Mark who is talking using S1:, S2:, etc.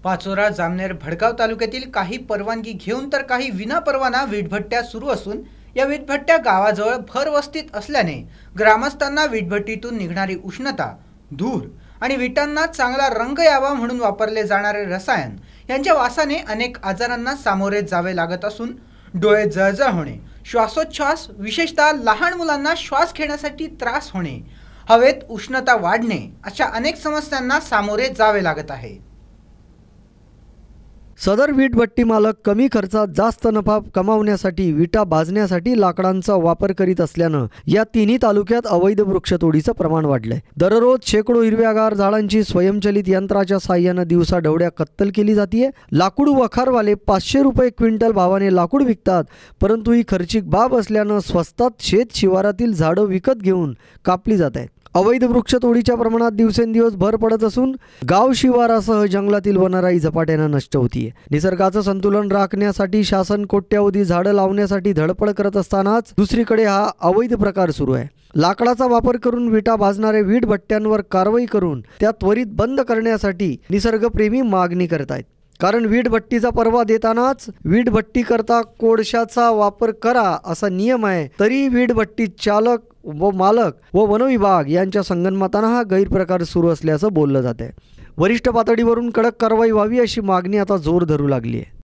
S1: पाचोरा जामनेर भडगाव तालुक्यातील काही परवानगी घेऊन तर काही विनापरवाना वीटभट्ट्या सुरू असून या वीटभट्ट्या गावाजवळ भरवस्तीत असल्याने ग्रामस्थांना वीटभट्टीतून निघणारी उष्णता, धूर आणि विटांना चांगला रंग यावा म्हणून वापरले जाणारे रसायन यांच्या वासाने अनेक आजारांना सामोरे जावे लागत असून डोळे जळजळ होणे, श्वासोच्छ्वास विशेषतः लहान मुलांना श्वास घेण्यासाठी त्रास होणे, हवेत उष्णता वाढणे अशा अनेक समस्यांना सामोरे जावे लागत आहे।
S2: सदर वीटभट्टी मालक कमी खर्चात जास्त नफा कमावण्यासाठी विटा भाजण्यासाठी लाकडांचा वापर करीत असल्यानं या तिन्ही तालुक्यात अवैध वृक्षतोडीचं प्रमाण वाढलंय। दररोज शेकडो हिरव्यागार झाडांची स्वयंचलित यंत्राच्या साहाय्याने दिवसाढवळ्या कत्तल केली जाते। लाकूड वखारवाले 500 रुपये क्विंटल भावाने लाकूड विकतात, परंतु ही खर्चिक बाब असल्यानं स्वस्तात शेत शिवारातील झाडं विकत घेऊन कापली जात आहेत। अवैध वृक्षतोडीच्या प्रमाणात दिवसेंदिवस भर पडत असून गाव शिवारासह जंगलातील वनराई झपाट्याने नष्ट होतीये। निसर्गाचं संतुलन राखण्यासाठी शासन कोट्यावधी झाडं लावण्यासाठी धडपड करत असतानाच दुसरीकडे हा अवैध प्रकार सुरू आहे। लाकडाचा वापर करून विटा भाजणारे वीटभट्ट्यांवर कारवाई करून त्या त्वरित बंद करण्यासाठी निसर्गप्रेमी मागणी करत आहेत। कारण वीटभट्टीचा परवा देतानाच वीटभट्टी करता कोळशाचा वापर करा असा नियम आहे, तरी वीटभट्टी चालक व मालक व वनविभाग यांच्या संगनमताने हा गैरप्रकार सुरू असल्याचं बोललं जात आहे। वरिष्ठ पातळीवरून कडक कारवाई व्हावी अशी मागणी आता जोर धरू लागली आहे।